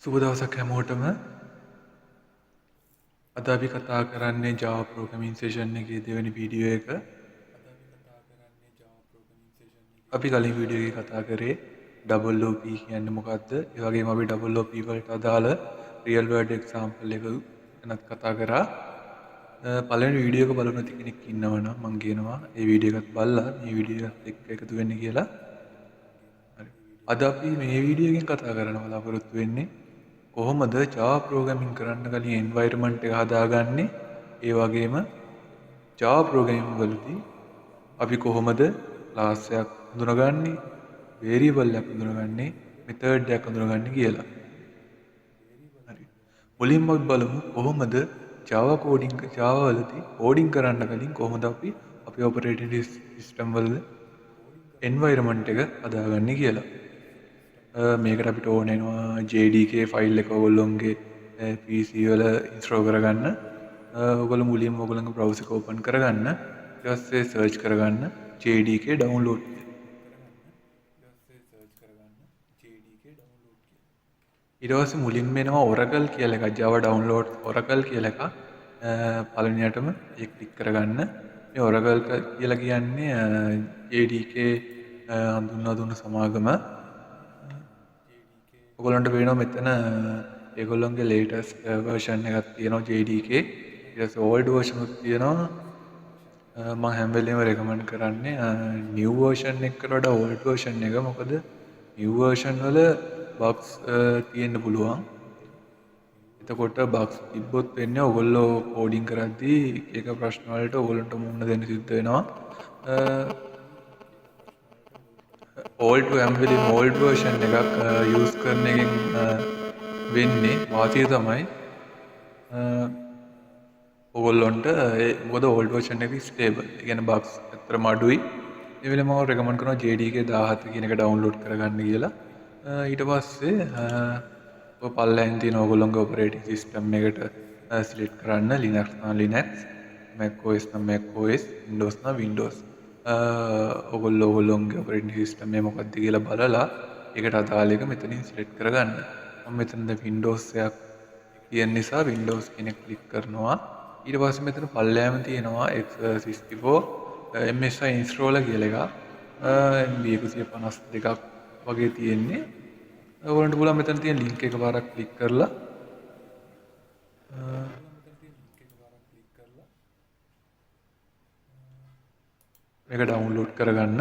සුබ දවසක් හැමෝටම. අද අපි කතා කරන්නේ Java programming session එකේ දෙවෙනි වීඩියෝ එක. අපි කලින් වීඩියෝ එකේ කතා කරේ double OP කියන්නේ මොකක්ද? ඒ වගේම අපි double OP වලට අදාළ real world example එක ගැනත් කතා කරා. පළවෙනි වීඩියෝ එක බලන නැති කෙනෙක් ඉන්නවනම් මම කියනවා ඒ වීඩියෝ එකත් බලලා මේ වීඩියෝ එකත් එක්ක එකතු වෙන්න කියලා. හරි. අද අපි මේ වීඩියෝ එකෙන් කතා කරන්න බලාපොරොත්තු වෙන්නේ කොහොමද Java programming කරන්න කලින් environment එක හදාගන්නේ, ඒ වගේම Java programming වලදී අපි කොහොමද class එකක් හඳුනගන්නේ, variable එකක් හඳුනගන්නේ, method එකක් හඳුනගන්නේ කියලා. හරි. මුලින්ම අපි බලමු කොහොමද Java වලදී coding කරන්න කලින් කොහොමද අපි අපේ operating system වල environment එක හදාගන්නේ කියලා. මේකට අපිට ඕන වෙනවා JDK ෆයිල් එක ඔයගොල්ලොන්ගේ PC වල ඉන්ස්ටෝල් කරගන්න. ඔයගොල්ලෝ මුලින්ම ඔයගොල්ලන්ගේ browser එක open කරගන්න. ඊට පස්සේ search කරගන්න JDK download කියලා. ඊට පස්සේ මුලින්ම එනවා Oracle කියලා එකක්, Java download Oracle කියලා එකක්. පළවෙනියටම ඒක ක්ලික් කරගන්න. මේ Oracle කියලා කියන්නේ JDK හඳුන්වා දුන්න සමාගම. ඔයගොල්ලන්ට පේනවා මෙතන ඒගොල්ලන්ගේ latest version එකක් තියෙනවා JDK. ඊට පස්සේ old version එකක් තියෙනවා. මම හැම වෙලේම recommend කරන්නේ new version එකකට වඩා old version එක. මොකද new version වල bugs තියෙන්න පුළුවන්. එතකොට bugs තිබ්බොත් වෙන්නේ ඔයගොල්ලෝ coding කරද්දී එක ප්‍රශ්න වලට ඔයගොල්ලන්ට මුහුණ දෙන්න සිද්ධ වෙනවා. old version එකක් use කරන එකෙන් වෙන්නේ වාසිය තමයි ඔයගොල්ලන්ට මොකද old version එක stable. ඒ කියන්නේ bugs ඇත්තටම අඩුයි. ඒ වෙලෙම මම recommend කරනවා JDK 17 කියන එක download කරගන්න කියලා. ඊට පස්සේ ඔය පල්ලෙන් තියෙන ඔයගොල්ලන්ගේ operating system එකට select කරන්න Linux නම් Linux, Mac OS නම් Mac OS, Windows නම් Windows. ඔයගොල්ලෝගේ operating system එක මොකක්ද කියලා බලලා ඒකට අදාළ එක මෙතනින් select කරගන්න. මම මෙතන Windows එකක් තියෙන නිසා Windows කියන එක click කරනවා. ඊට පස්සේ මෙතන පල්ලෙහාම තියෙනවා x64 MSI installer කියලා එකක්. MB 152ක් වගේ තියෙන්නේ. ඔයගොල්ලන්ට පුළුවන් මෙතන තියෙන link එක පාරක් click කරලා මේක download කරගන්න.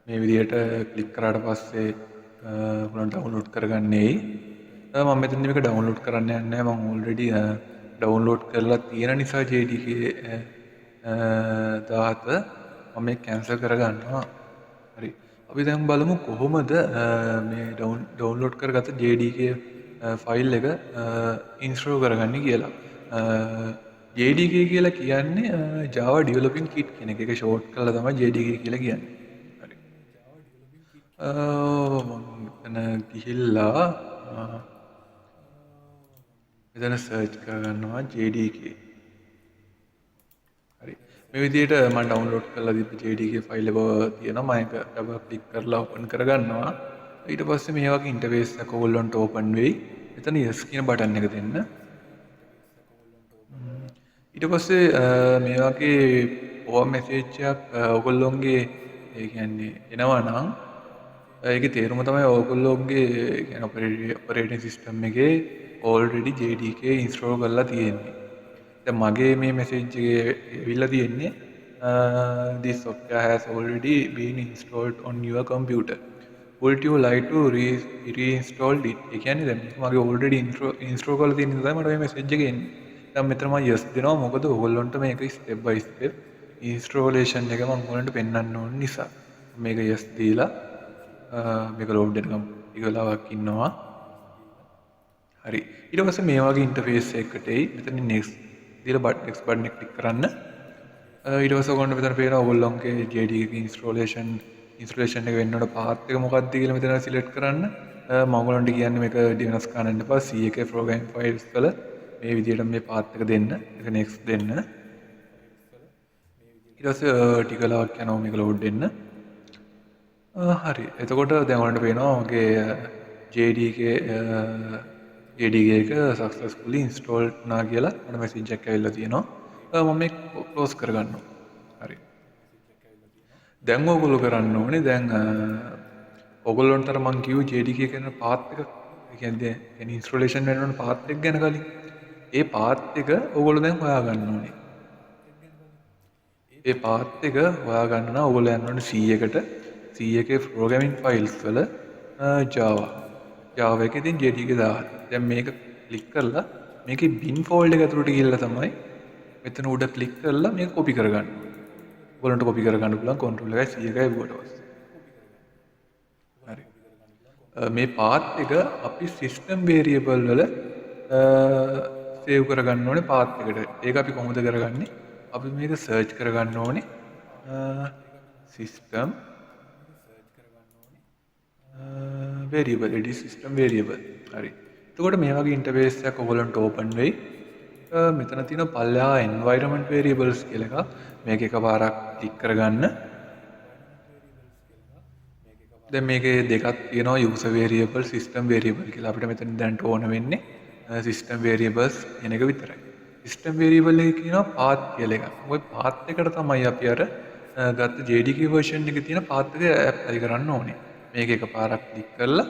මේ විදිහට click කරාට පස්සේ ඔයගොල්ලන් download කරගන්නේ. මම මෙතන මේක download කරන්න යන්නේ නැහැ. මම already download කරලා තියෙන නිසා JDK 17 මම මේක cancel කරගන්නවා. හරි. අපි දැන් බලමු කොහොමද මේ download කරගත්ත JDK ෆයිල් එක install කරගන්නේ කියලා. JDK කියලා කියන්නේ Java Developing Kit කියන එක. ඒක short කරලා තමයි JDK කියලා කියන්නේ. හරි. මම මෙතන ගිහිල්ලා මෙතන search කරගන්නවා JDK. හරි. මේ විදිහට මම download කරලා දීපු JDK ෆයිල් එක තියෙනවා. මම ඒක double click කරලා open කරගන්නවා. ඊට පස්සේ මේ වගේ interface එකක් ඔයගොල්ලන්ට open වෙයි. මෙතන yes කියන button එක දෙන්න. ඊට පස්සේ මේ වගේ pop message එකක් ඔයගොල්ලෝගේ ඒ කියන්නේ එනවා නම් ඒකේ තේරුම තමයි ඔයගොල්ලෝගේ කියන්නේ operating system එකේ already JDK install කරලා තියෙන්නේ. දැන් මගේ මේ message එකේ ඇවිල්ලා තියෙන්නේ this software has already been installed on your computer. Would you like to reinstall it? ඒ කියන්නේ දැන් මගේ already install කරලා තියෙන නිසා මට මේ message එක එන්නේ. දැන් මෙතන මම yes දෙනවා. මොකද ඔයගොල්ලන්ට මේක step by step installation එක මම ඔයගොල්ලන්ට පෙන්වන්න ඕන නිසා. මේක yes දීලා මේක load වෙනකම් ටික වෙලාවක් ඉන්නවා. හරි. ඊට පස්සේ මේ වගේ interface එකකට එයි. මෙතන next දීලා next button එක click කරන්න. ඊට පස්සේ ඔයගොල්ලන්ට මෙතන පේනවා ඔයගොල්ලන්ගේ JDK installation එක වෙන්න ඕන path එක මොකක්ද කියලා මෙතන select කරන්න. මම ඔයගොල්ලන්ට කියන්නේ මේක වෙනස් කරන්න එපා. C එකේ program files වල මේ විදිහට මේ path එක දෙන්න. ඒක next දෙන්න. ඊට පස්සේ ටික වෙලාවක් යනවා මේක load වෙන්න. හරි. එතකොට දැන් ඔයාලට පේනවා මගේ JDK JDK එක successfully installed වුණා කියලා මට message එකක් ඇවිල්ලා තියෙනවා. මම මේක close කරගන්නවා. හරි. දැන් ඕගොල්ලෝ කරන්න ඕනේ දැන් ඕගොල්ලන්ට අර මං කිව්ව JDK කියන path එක ඒ කියන්නේ installation වෙන්න ඕන path එක ගැන කලින් ඒ path එක ඕගොල්ලෝ දැන් හොයාගන්න ඕනේ. ඒ path එක හොයාගන්න නම් ඕගොල්ලෝ යන්න ඕනේ C එකට C එකේ programming files වල Java එකේ තියෙන JDK දාන්න. දැන් මේක ක්ලික් කරලා මේකේ bin folder එක ඇතුළට ගිහලා තමයි මෙතන උඩ ක්ලික් කරලා මේක copy කරගන්න ඕනේ. ඔයගොල්ලන්ට copy කරගන්න පුළුවන් control එකයි C එකයි වුණාට පස්සේ. හරි. මේ path එක අපි system variable වල save කරගන්න ඕනේ path එකට. ඒක අපි කොහොමද කරගන්නේ? අපි මේක search කරගන්න ඕනේ system variable edit system variable. හරි. එතකොට මේ වගේ interface එකක් ඔයගොල්ලන්ට open වෙයි. මෙතන තියෙන පල්ලෙහා environment variables කියලා එකක්. මේක එකපාරක් ක්ලික් කරගන්න. දැන් මේකේ දෙකක් තියෙනවා user variable system variable කියලා. අපිට මෙතන දැන් ඕන වෙන්නේ system variables කියන එක විතරයි. system variable එකේ කියනවා path කියලා එකක්. ওই path එකට තමයි අපි අර ගත්ත JDK version එකේ තියෙන path එක apply කරන්න ඕනේ. මේක එකපාරක් ක්ලික් කරලා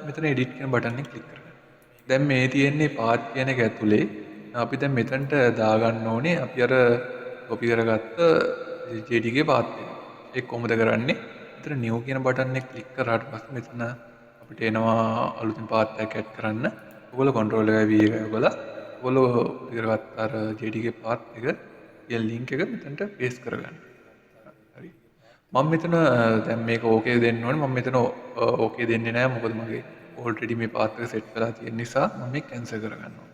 මෙතන edit කියන බටන් එක ක්ලික් කරගන්න. දැන් මේ තියෙන්නේ path කියන එක ඇතුලේ අපි දැන් මෙතනට දාගන්න ඕනේ අපි අර copy කරගත්ත JDK path එක. ඒක කොහොමද කරන්නේ? මෙතන new කියන බටන් එක ක්ලික් කරාට පස්සේ මෙතන අපිට එනවා අලුතින් path එකක් add කරන්න. ඔයගොල්ලෝ control එකයි V එකයි ඔයගොල්ලෝ copy කරගත්ත අර JDK path එක කියන link එක මෙතනට paste කරගන්න. හරි. මම මෙතන දැන් මේක okay දෙන්න ඕනේ. මම මෙතන okay දෙන්නේ නැහැ. මොකද මගේ already මේ path එක set වෙලා තියෙන නිසා මම මේක cancel කරගන්නවා.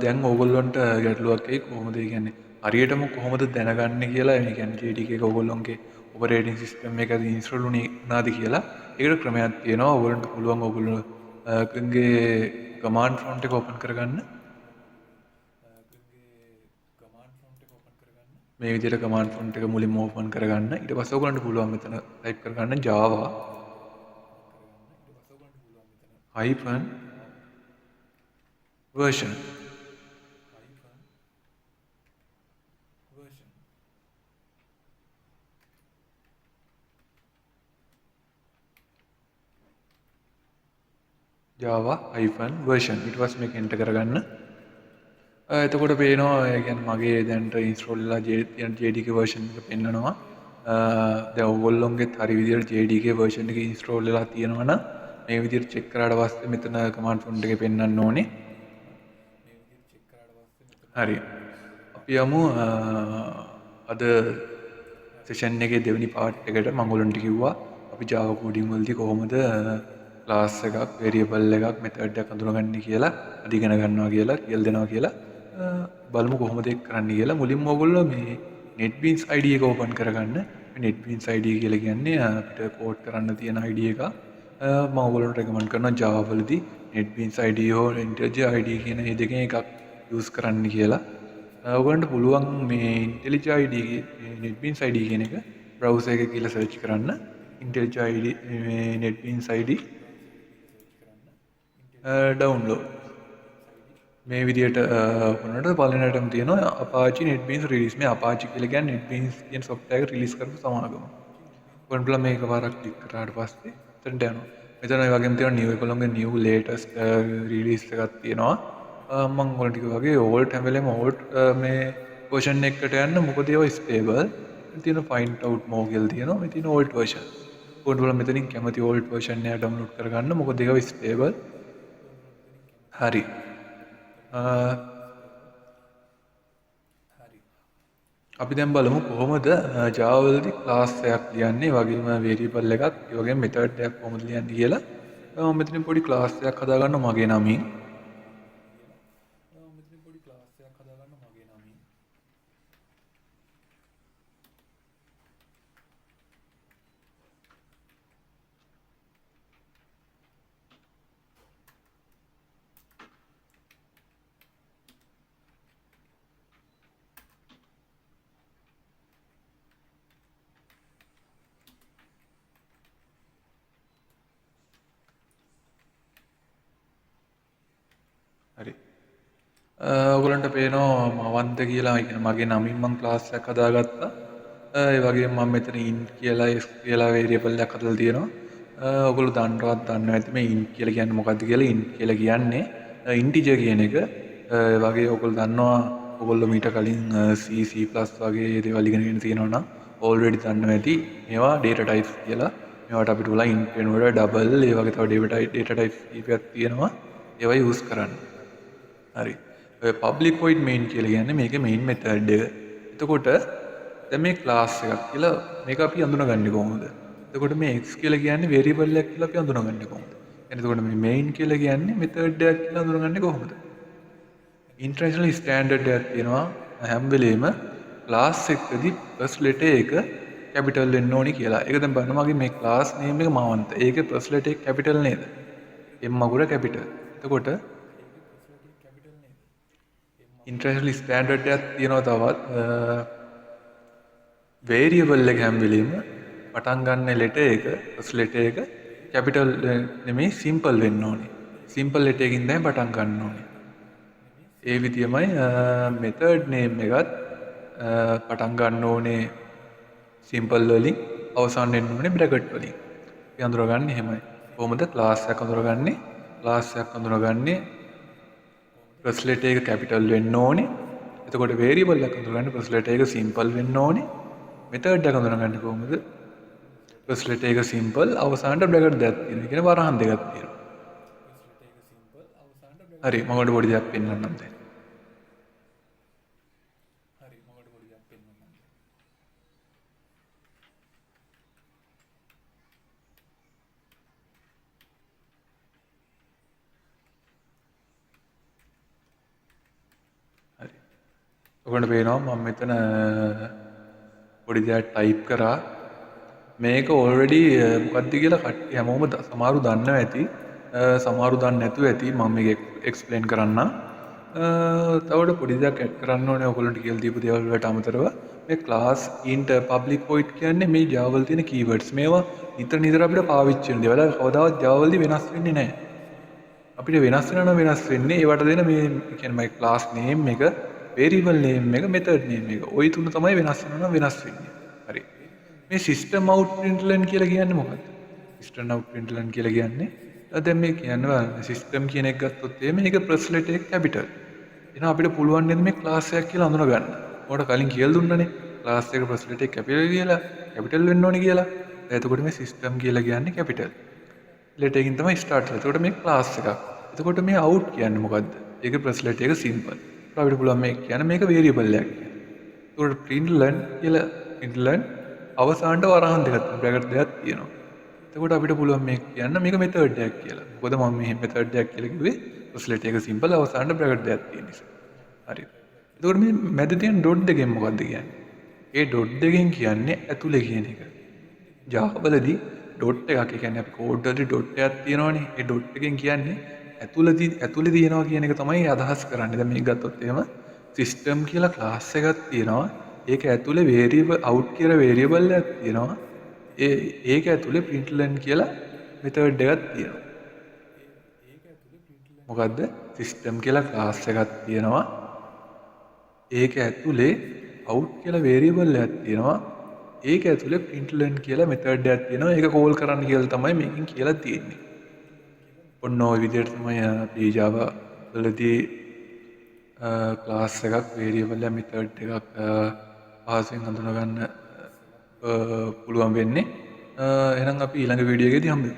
දැන් ඕගොල්ලන්ට ගැටලුවක් එයි කොහොමද ඒ කියන්නේ හරියටම කොහොමද දැනගන්නේ කියලා ඒ කියන්නේ JDK එක ඕගොල්ලන්ගේ ඔපරේටින් සිස්ටම් එකද ඉන්ස්ටෝල් වුණාද කියලා ඒකට ක්‍රමයක් තියෙනවා ඕගොල්ලන්ට පුළුවන් ඕගොල්ලෝගේ කමාන්ඩ් ප්‍රොම්ප්ට් එක ඕපන් කරගන්න මේ විදිහට කමාන්ඩ් ප්‍රොම්ප්ට් එක මුලින්ම ඕපන් කරගන්න ඊට පස්සේ ඕගොල්ලන්ට පුළුවන් මෙතන ටයිප් කරගන්න Java hyphen version Java hyphen version ඊට පස්සේ මේක එන්ටර් කරගන්න. එතකොට පේනවා ඒ කියන්නේ මගේ දැන්ට ඉන්ස්ටෝල් වෙලා තියෙන JDK version එක පෙන්නනවා. දැන් ඔයගොල්ලොන්ගෙත් හරි විදිහට JDK version එක ඉන්ස්ටෝල් වෙලා තියෙනවා නම් මේ විදිහට චෙක් කරාට පස්සේ මෙතන command prompt එකේ පෙන්නන්න ඕනේ. හරි. අපි යමු අද සෙෂන් එකේ දෙවෙනි පාර්ට් එකට මම ඔයගොල්ලන්ට කිව්වා අපි Java coding වලදී කොහොමද ක්ලාස් එකක් variable එකක් method එකක් හඳුනගන්නේ කියලා අද ඉගෙන ගන්නවා කියලා කියලා දෙනවා කියලා බලමු කොහොමද ඒක කරන්නේ කියලා මුලින්ම ඔයගොල්ලෝ මේ NetBeans ID එක open කරගන්න මේ NetBeans ID කියලා කියන්නේ අපිට කෝඩ් කරන්න තියෙන ID එක මම ඔයගොල්ලන්ට recommend කරනවා Java වලදී NetBeans ID හෝ IntelliJ ID කියන මේ දෙකෙන් එකක් use කරන්න කියලා ඔයගොල්ලන්ට පුළුවන් මේ IntelliJ ID NetBeans ID කියන එක browser එකේ කියලා search කරන්න IntelliJ ID මේ NetBeans ID download මේ විදිහට වුණාට පළවෙනිටම තියෙනවා Apache NetBeans release මේ Apache කියලා කියන්නේ NetBeans කියන software එක release කරපු සමාගම. ඔයගොල්ලෝ මේක පාරක් ක්ලික් කරාට පස්සේ එතනට යනවා. මෙතන ඒ වගේම තියෙනවා new එකලොන්ගේ new latest release එකක් තියෙනවා. මම ඔයාලට කිව්වා වගේ old හැම වෙලේම old මේ version එකකට යන්න මොකද ඒවා stable. තියෙන find out more කියලා තියෙනවා. මේ තියෙන old version. ඔයගොල්ලෝ මෙතනින් කැමති old version එක download කරගන්න මොකද ඒවා stable. හරි. අපි දැන් බලමු කොහොමද Java වලදී class එකක් ලියන්නේ වගේම variable එකක් ඒ වගේම method එකක් කොහොමද ලියන්නේ කියලා මම මෙතන පොඩි class එකක් හදාගන්නවා මගේ නමින් හරි. ඔයගලන්ට පේනවා මවන්ත කියලා ඒ කියන්නේ මගේ නමින් මම ක්ලාස් එකක් හදාගත්තා. ඒ වගේම මම මෙතන int කියලා s කියලා variable එකක් හදලා තියෙනවා. ඔයගොල්ලෝ දන්නවත් දන්නවා ඇති මේ int කියලා කියන්නේ මොකක්ද කියලා. int කියලා කියන්නේ integer කියන එක. ඒ වගේ ඔයගොල්ලෝ දන්නවා ඔයගොල්ලෝ මීට කලින් C C+ වගේ දේවල් ඉගෙනගෙන තියෙනවා නම් already දන්නවා ඇති මේවා data types කියලා. මේවට අපිට උලා int වෙනකොට double ඒ වගේ තව data types කීපයක් තියෙනවා. ඒවා use කරන්න. හරි. ඔය public void main කියලා කියන්නේ මේකේ main method එක. එතකොට දැන් මේ class එකක් කියලා මේක අපි අඳුනගන්නේ කොහොමද? එතකොට මේ x කියලා කියන්නේ variable එකක් කියලා අපි අඳුනගන්නේ කොහොමද? එතකොට මේ main කියලා කියන්නේ method එකක් කියලා අඳුනගන්නේ කොහොමද? international standard එකක් තියෙනවා හැම වෙලේම class එකකදී first letter එක capital වෙන්න ඕනි කියලා. ඒක දැන් බලන්න මගේ මේ class name එක මවන්ත. ඒකේ first letter එක capital නේද? m අකුර capital. එතකොට international standard එකක් තියෙනවා තවත් variable එක හැම වෙලෙම පටන් ගන්න letter එක first letter එක capital නෙමෙයි simple වෙන්න ඕනේ. simple letter එකකින් තමයි පටන් ගන්න ඕනේ. ඒ විදියමයි method name එකත් පටන් ගන්න ඕනේ simple වලින් අවසන් වෙන්න ඕනේ bracket වලින්. අපි අඳුරගන්නේ එහෙමයි. කොහොමද class එකක් අඳුරගන්නේ? class එකක් අඳුරගන්නේ first letter එක capital වෙන්න ඕනේ. එතකොට variable එකක් අඳුරගන්න first letter එක simple වෙන්න ඕනේ. method එක අඳුරගන්න කොහොමද? first letter එක simple අවසානට bracket දෙකක් තියෙනවා. ඒ කියන්නේ වරහන් දෙකක් තියෙනවා. හරි මම ඔයාලට පොඩි දෙයක් පෙන්නන්නම් දැන්. හරි. ඔයගොල්ලන්ට පේනවා මම මෙතන පොඩි දෙයක් ටයිප් කරා. මේක already මොකක්ද කියලා කට්ටිය හැමෝම සමහරු දන්නවා ඇති. සමහරු දන්නේ නැතුව ඇති. මම මේක explain කරන්නම්. තවඩ පොඩි දෙයක් ඇඩ් කරන්න ඕනේ ඔයගොල්ලන්ට කියලා දීපු දේවල් වලට අමතරව මේ class int public void කියන්නේ මේ Java වල තියෙන keywords. මේවා නිතර අපිට පාවිච්චි වෙන දේවල්. කවදාවත් Java වලදී වෙනස් වෙන්නේ නැහැ. අපිට වෙනස් වෙනවා නම් වෙනස් වෙන්නේ ඒවට දෙන මේ කියන්නේ my class name එක variable name එක method name එක. ওই තුන තමයි වෙනස් වෙනවා නම් වෙනස් වෙන්නේ. හරි. මේ system out println කියලා කියන්නේ මොකක්ද? system out println කියලා කියන්නේ දැන් මේ කියන්නේ system කියන එක ගත්තොත් මේක first letter එක capital. එහෙනම් අපිට පුළුවන් නේද මේ class එකක් කියලා අඳුන ගන්න. ඔයාලට කලින් කියලා දුන්නනේ class එක first letter එක capital වෙන්න ඕනේ කියලා. එතකොට මේ system කියලා කියන්නේ capital. letter එකකින් තමයි start වෙන්නේ. එතකොට මේ class එකක්. එතකොට මේ out කියන්නේ මොකද්ද? ඒක first letter එක simple. අපිට පුළුවන් මේක කියන්නේ මේක variable එකක් කියලා. ඒකට println අවසානට වරහන් දෙකක් bracket දෙකක් තියෙනවා. එතකොට අපිට පුළුවන් මේක කියන්න මේක method එකක් කියලා. මොකද මම මේ method එකක් කියලා කිව්වේ first letter එක simple අවසානට bracket දෙකක් තියෙන නිසා. හරිද? එතකොට මේ මැද තියෙන dot දෙකෙන් මොකද්ද කියන්නේ? ඒ dot දෙකෙන් කියන්නේ ඇතුලේ කියන එක. Java වලදී dot එකක් ඒ කියන්නේ අපි code වලදී dot එකක් තියෙනවනේ. ඒ dot එකෙන් කියන්නේ ඇතුලේ තියෙනවා කියන එක තමයි අදහස් කරන්නේ. දැන් මේක ගත්තොත් එහෙම system කියලා class එකක් තියෙනවා. ඒක ඇතුලේ variable out කියලා variable එකක් තියෙනවා. ඒක ඇතුලේ println කියලා method එකක් තියෙනවා. මොකද්ද? system කියලා class එකක් තියෙනවා. ඒක ඇතුලේ out කියලා variable එකක් තියෙනවා. ඒක ඇතුලේ println කියලා method එකක් තියෙනවා. ඒක call කරන්න කියලා තමයි මේකෙන් කියලා තියෙන්නේ. ඔන්න ඔය විදිහට තමයි අපි Java වලදී class එකක් variable එක method එකක් පහසුවෙන් හඳුනා ගන්න පුළුවන් වෙන්නේ. එහෙනම් අපි ඊළඟ වීඩියෝ එකේදී හම්බෙමු.